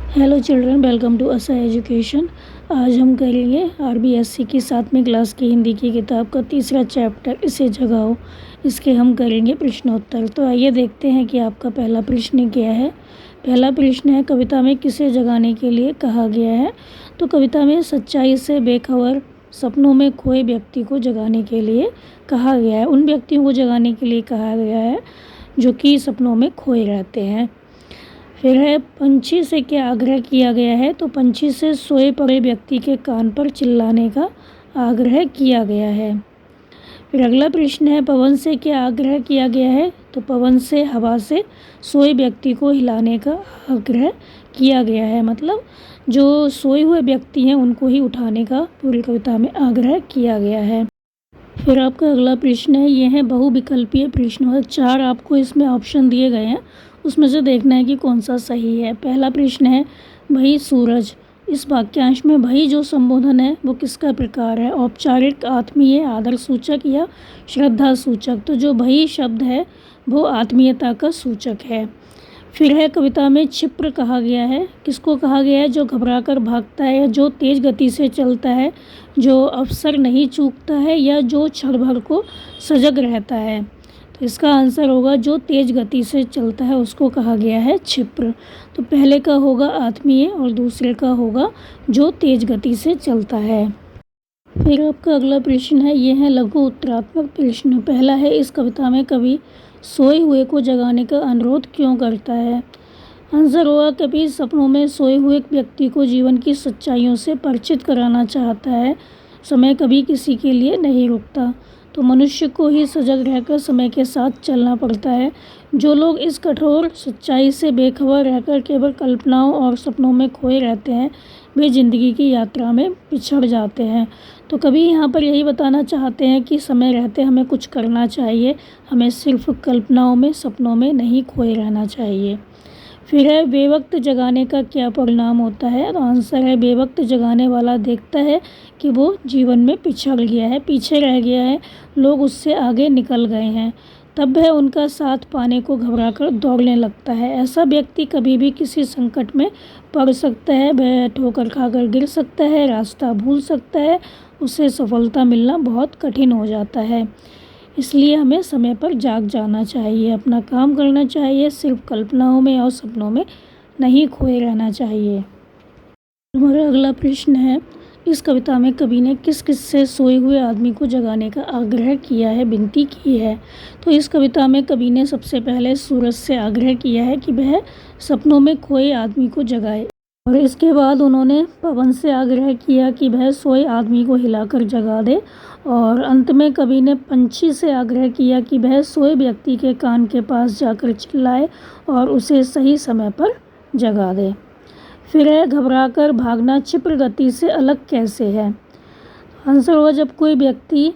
Hello children, welcome to असा education. आज हम करेंगे आरबीएससी की 7वीं क्लास की हिंदी की किताब का तीसरा चैप्टर इसे जगाओ। इसके हम करेंगे प्रश्नोत्तर। तो आइए देखते हैं कि आपका पहला प्रश्न क्या है। पहला प्रश्न है, कविता में किसे जगाने के लिए कहा गया है। तो कविता में सच्चाई से बेखबर सपनों में खोए व्यक्ति को जगाने के लिए कहा गया है। उन व्यक्तियों को जगाने के लिए कहा गया है जो कि सपनों में खोए रहते हैं। फिर है, पंछी से क्या आग्रह किया गया है। तो पंछी से सोए पड़े व्यक्ति के कान पर चिल्लाने का आग्रह किया गया है। फिर अगला प्रश्न है, पवन से क्या आग्रह किया गया है। तो पवन से हवा से सोए व्यक्ति को हिलाने का आग्रह किया गया है। मतलब जो सोए हुए व्यक्ति हैं उनको ही उठाने का पूरी कविता में आग्रह किया गया है। फिर आपका अगला प्रश्न है, ये है बहुविकल्पीय प्रश्न। 4 आपको इसमें ऑप्शन दिए गए हैं, उसमें से देखना है कि कौन सा सही है। पहला प्रश्न है, भई सूरज। इस वाक्यांश में भई जो संबोधन है वो किसका प्रकार है। औपचारिक, आत्मीय, आदर सूचक या श्रद्धा सूचक। तो जो भई शब्द है वो आत्मीयता का सूचक है। फिर है, कविता में क्षिप्र कहा गया है। किसको कहा गया है। जो घबरा कर भागता है, जो तेज़ गति से चलता है, जो अवसर नहीं चूकता है, या जो क्षण भर को सजग रहता है। तो इसका आंसर होगा जो तेज़ गति से चलता है उसको कहा गया है क्षिप्र। तो पहले का होगा आत्मीय और दूसरे का होगा जो तेज़ गति से चलता है। फिर आपका अगला प्रश्न है, ये है लघु उत्तरात्मक प्रश्न। पहला है, इस कविता में कवि सोए हुए को जगाने का अनुरोध क्यों करता है। आंसर होगा, कवि सपनों में सोए हुए व्यक्ति को जीवन की सच्चाइयों से परिचित कराना चाहता है। समय कभी किसी के लिए नहीं रुकता, तो मनुष्य को ही सजग रहकर समय के साथ चलना पड़ता है। जो लोग इस कठोर सच्चाई से बेखबर रहकर केवल कल्पनाओं और सपनों में खोए रहते हैं वे जिंदगी की यात्रा में पिछड़ जाते हैं। तो कभी यहाँ पर यही बताना चाहते हैं कि समय रहते हमें कुछ करना चाहिए, हमें सिर्फ कल्पनाओं में, सपनों में नहीं खोए रहना चाहिए। फिर है, बेवक्त जगाने का क्या परिणाम होता है। तो आंसर है, बेवक्त जगाने वाला देखता है कि वो जीवन में पिछड़ गया है, पीछे रह गया है, लोग उससे आगे निकल गए हैं। तब वह उनका साथ पाने को घबराकर दौड़ने लगता है। ऐसा व्यक्ति कभी भी किसी संकट में पड़ सकता है, वह ठोकर खाकर गिर सकता है, रास्ता भूल सकता है, उसे सफलता मिलना बहुत कठिन हो जाता है। इसलिए हमें समय पर जाग जाना चाहिए, अपना काम करना चाहिए, सिर्फ कल्पनाओं में और सपनों में नहीं खोए रहना चाहिए। हमारा अगला प्रश्न है, इस कविता में कवि ने किस किस से सोए हुए आदमी को जगाने का आग्रह किया है, विनती की है। तो इस कविता में कवि ने सबसे पहले सूरज से आग्रह किया है कि वह सपनों में खोए आदमी को जगाए, और इसके बाद उन्होंने पवन से आग्रह किया कि वह सोए आदमी को हिलाकर जगा दे, और अंत में कवि ने पंछी से आग्रह किया कि वह सोए व्यक्ति के कान के पास जाकर चिल्लाए और उसे सही समय पर जगा दे। फिर है, घबराकर भागना क्षिप्र गति से अलग कैसे है। आंसर होगा, जब कोई व्यक्ति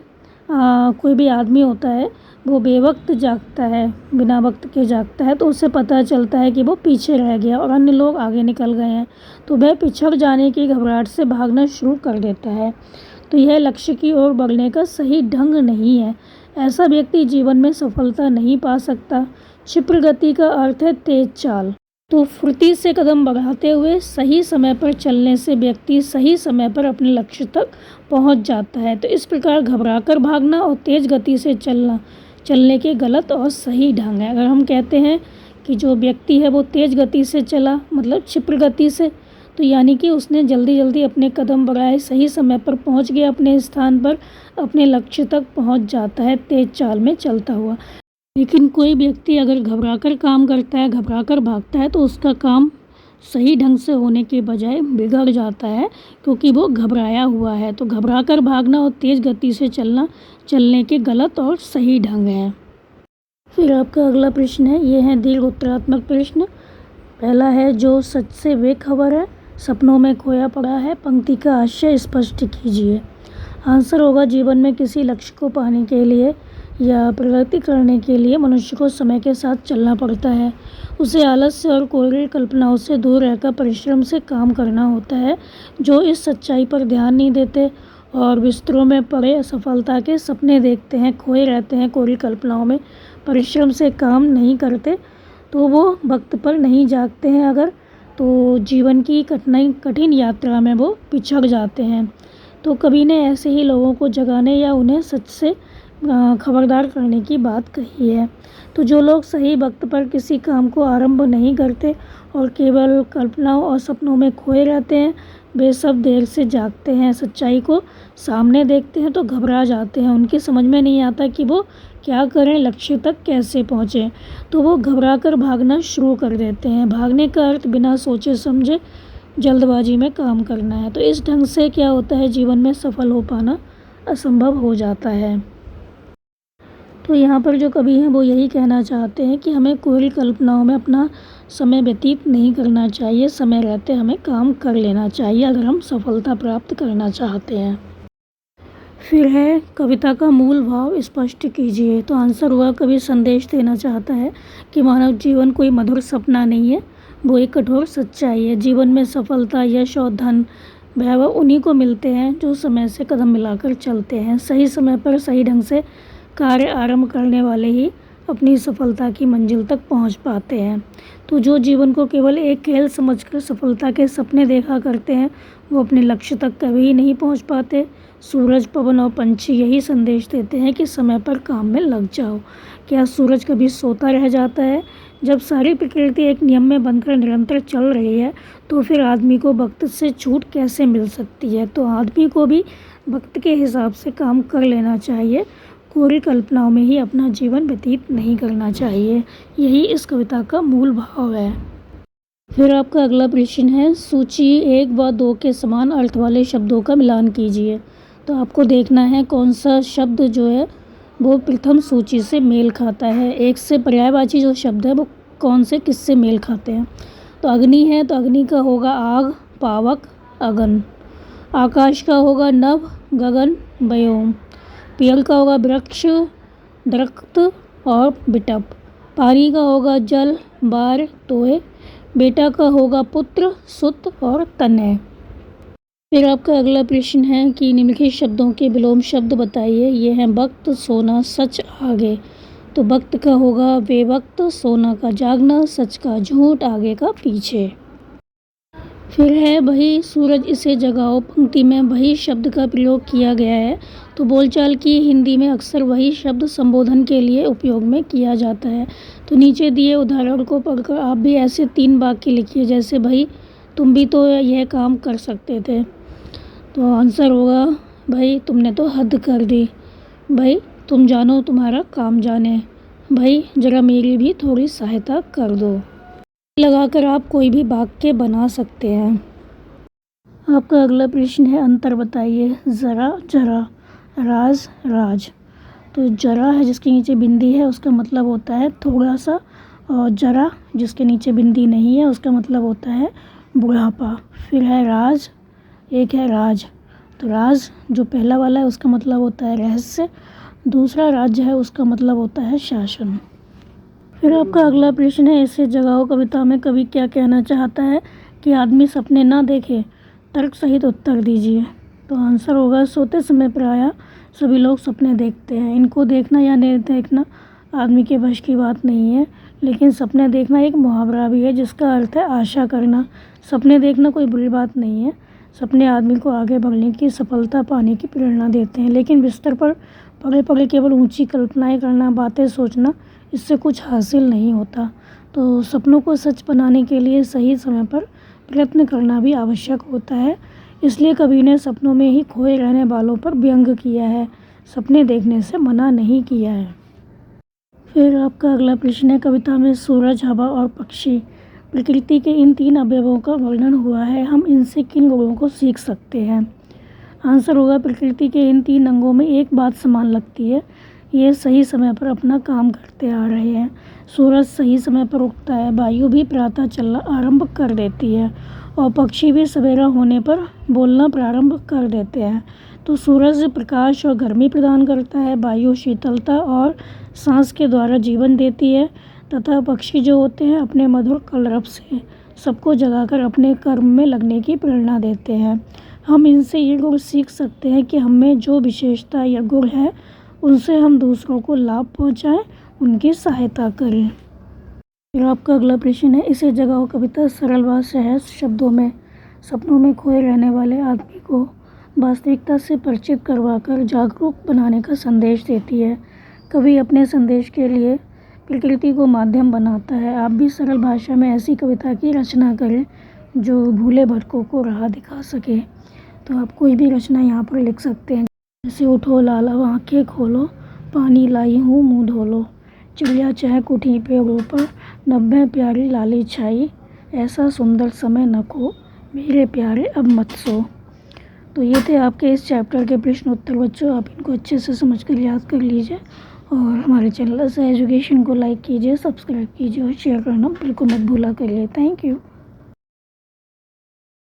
कोई भी आदमी होता है वो बेवक्त जागता है, बिना वक्त के जागता है, तो उसे पता चलता है कि वो पीछे रह गया और अन्य लोग आगे निकल गए हैं, तो वह पिछड़ जाने की घबराहट से भागना शुरू कर देता है। तो यह लक्ष्य की ओर बढ़ने का सही ढंग नहीं है। ऐसा व्यक्ति जीवन में सफलता नहीं पा सकता। क्षिप्र गति का अर्थ है तेज चाल। तो फुर्ती से कदम बढ़ाते हुए सही समय पर चलने से व्यक्ति सही समय पर अपने लक्ष्य तक पहुंच जाता है। तो इस प्रकार घबराकर भागना और तेज़ गति से चलने के गलत और सही ढंग है। अगर हम कहते हैं कि जो व्यक्ति है वो तेज़ गति से चला, मतलब क्षिप्र गति से, तो यानी कि उसने जल्दी जल्दी अपने कदम बढ़ाए, सही समय पर पहुंच गया अपने स्थान पर, अपने लक्ष्य तक पहुंच जाता है तेज चाल में चलता हुआ। लेकिन कोई व्यक्ति अगर घबराकर काम करता है, घबराकर भागता है, तो उसका काम सही ढंग से होने के बजाय बिगड़ जाता है, क्योंकि वो घबराया हुआ है। तो घबराकर भागना और तेज़ गति से चलने के गलत और सही ढंग हैं। फिर आपका अगला प्रश्न है, ये है दीर्घ उत्तरात्मक प्रश्न। पहला है, जो सच से बेखबर है, सपनों में खोया पड़ा है, पंक्ति का आशय स्पष्ट कीजिए। आंसर होगा, जीवन में किसी लक्ष्य को पाने के लिए या प्रगति करने के लिए मनुष्य को समय के साथ चलना पड़ता है। उसे आलस्य और कोरी कल्पनाओं से दूर रहकर परिश्रम से काम करना होता है। जो इस सच्चाई पर ध्यान नहीं देते और बिस्तरों में पड़े सफलता के सपने देखते हैं, खोए रहते हैं कोरी कल्पनाओं में, परिश्रम से काम नहीं करते, तो वो वक्त पर नहीं जागते हैं। अगर तो जीवन की कठिन यात्रा में वो पिछड़ जाते हैं। तो कवि ने ऐसे ही लोगों को जगाने या उन्हें सच से खबरदार करने की बात कही है। तो जो लोग सही वक्त पर किसी काम को आरंभ नहीं करते और केवल कल्पनाओं और सपनों में खोए रहते हैं, वे सब देर से जागते हैं, सच्चाई को सामने देखते हैं तो घबरा जाते हैं। उनकी समझ में नहीं आता कि वो क्या करें, लक्ष्य तक कैसे पहुँचें। तो वो घबरा कर भागना शुरू कर देते हैं। भागने का अर्थ बिना सोचे समझे जल्दबाजी में काम करना है। तो इस ढंग से क्या होता है, जीवन में सफल हो पाना असंभव हो जाता है। तो यहाँ पर जो कवि हैं वो यही कहना चाहते हैं कि हमें कोरी कल्पनाओं में अपना समय व्यतीत नहीं करना चाहिए। समय रहते हमें काम कर लेना चाहिए अगर हम सफलता प्राप्त करना चाहते हैं। फिर है कविता का मूल भाव स्पष्ट कीजिए। तो आंसर हुआ, कवि संदेश देना चाहता है कि मानव जीवन कोई मधुर सपना नहीं है, वो एक कठोर सच्चाई है। जीवन में सफलता, यश और धन, वैभव उन्हीं को मिलते हैं जो समय से कदम मिलाकर चलते हैं। सही समय पर सही ढंग से कार्य आरंभ करने वाले ही अपनी सफलता की मंजिल तक पहुंच पाते हैं। तो जो जीवन को केवल एक खेल समझकर सफलता के सपने देखा करते हैं, वो अपने लक्ष्य तक कभी नहीं पहुंच पाते। सूरज, पवन और पंछी यही संदेश देते हैं कि समय पर काम में लग जाओ। क्या सूरज कभी सोता रह जाता है? जब सारी प्रकृति एक नियम में बनकर निरंतर चल रही है, तो फिर आदमी को वक्त से छूट कैसे मिल सकती है? तो आदमी को भी वक्त के हिसाब से काम कर लेना चाहिए। कोरी कल्पनाओं में ही अपना जीवन व्यतीत नहीं करना चाहिए। यही इस कविता का मूल भाव है। फिर आपका अगला प्रश्न है, सूची 1 व 2 के समान अर्थ वाले शब्दों का मिलान कीजिए। तो आपको देखना है कौन सा शब्द जो है वो प्रथम सूची से मेल खाता है। एक से पर्यायवाची जो शब्द है वो कौन से किससे मेल खाते हैं। तो अग्नि है, तो अग्नि का होगा आग, पावक, अगन। आकाश का होगा नभ, गगन, व्योम। पेड़ का होगा वृक्ष, दरख्त और बिटप। पानी का होगा जल, बार, तोय। बेटा का होगा पुत्र, सुत और तनय। फिर आपका अगला प्रश्न है कि निम्नलिखित शब्दों के विलोम शब्द बताइए। ये हैं वक्त, सोना, सच, आगे। तो वक्त का होगा बेवक्त, सोना का जागना, सच का झूठ, आगे का पीछे। फिर है वही सूरज इसे जगाओ। पंक्ति में वही शब्द का प्रयोग किया गया है। तो बोलचाल की हिंदी में अक्सर वही शब्द संबोधन के लिए उपयोग में किया जाता है। तो नीचे दिए उदाहरण को पढ़कर आप भी ऐसे 3 वाक्य लिखिए, जैसे भाई तुम भी तो यह काम कर सकते थे। तो आंसर होगा, भाई तुमने तो हद कर दी। भाई तुम जानो तुम्हारा काम जाने। भाई ज़रा मेरी भी थोड़ी सहायता कर दो। लगाकर आप कोई भी वाक्य बना सकते हैं। आपका अगला प्रश्न है, अंतर बताइए। ज़रा, जरा, राज, राज। तो जरा है जिसके नीचे बिंदी है, उसका मतलब होता है थोड़ा सा। और जरा जिसके नीचे बिंदी नहीं है, उसका मतलब होता है बुढ़ापा। फिर है राज, एक है राज। तो राज जो पहला वाला है उसका मतलब होता है रहस्य। दूसरा राज्य है उसका मतलब होता है शासन। फिर आपका अगला प्रश्न है, इसे जगाओ कविता में कवि क्या कहना चाहता है कि आदमी सपने ना देखे। तर्क सहित उत्तर दीजिए। तो आंसर होगा, सोते समय प्रायः सभी लोग सपने देखते हैं। इनको देखना या नहीं देखना आदमी के वश की बात नहीं है, लेकिन सपने देखना एक मुहावरा भी है जिसका अर्थ है आशा करना। सपने देखना कोई बुरी बात नहीं है। सपने आदमी को आगे बढ़ने की, सफलता पाने की प्रेरणा देते हैं। लेकिन बिस्तर पर पड़े पड़े केवल ऊंची कल्पनाएं करना, बातें सोचना, इससे कुछ हासिल नहीं होता। तो सपनों को सच बनाने के लिए सही समय पर प्रयत्न करना भी आवश्यक होता है। इसलिए कवि ने सपनों में ही खोए रहने वालों पर व्यंग किया है, सपने देखने से मना नहीं किया है। फिर आपका अगला प्रश्न है, कविता में सूरज, हवा और पक्षी, प्रकृति के इन 3 अवयवों का वर्णन हुआ है। हम इनसे किन गुणों को सीख सकते हैं। आंसर होगा, प्रकृति के इन 3 अंगों में एक बात समान लगती है, ये सही समय पर अपना काम करते आ रहे हैं। सूरज सही समय पर उगता है, वायु भी प्रातः चलना आरंभ कर देती है और पक्षी भी सवेरा होने पर बोलना प्रारंभ कर देते हैं। तो सूरज प्रकाश और गर्मी प्रदान करता है, वायु शीतलता और सांस के द्वारा जीवन देती है, तथा पक्षी जो होते हैं अपने मधुर कलरव से सबको जगाकर अपने कर्म में लगने की प्रेरणा देते हैं। हम इनसे ये गुण सीख सकते हैं कि हमें जो विशेषता या गुण है उनसे हम दूसरों को लाभ पहुंचाएं, उनकी सहायता करें। फिर आपका अगला प्रश्न है, इसे जगाओ कविता सरल व सहज शब्दों में सपनों में खोए रहने वाले आदमी को वास्तविकता से परिचित करवाकर जागरूक बनाने का संदेश देती है। कवि अपने संदेश के लिए प्रकृति को माध्यम बनाता है। आप भी सरल भाषा में ऐसी कविता की रचना करें जो भूले भटकों को राह दिखा सके। तो आप कोई भी रचना यहाँ पर लिख सकते हैं, जैसे उठो लाला आंखें खोलो, पानी लाई हूँ मुँह धो लो, चिड़िया चहक उठी पेड़ों पर, नब्बे प्यारी लाली छाई, ऐसा सुंदर समय न खो, मेरे प्यारे अब मत सो। तो ये थे आपके इस चैप्टर के प्रश्न उत्तर बच्चों। आप इनको अच्छे से समझकर याद कर लीजिए और हमारे चैनल से एजुकेशन को लाइक कीजिए, सब्सक्राइब कीजिए और शेयर करना बिल्कुल मत भूला करिए। Thank you.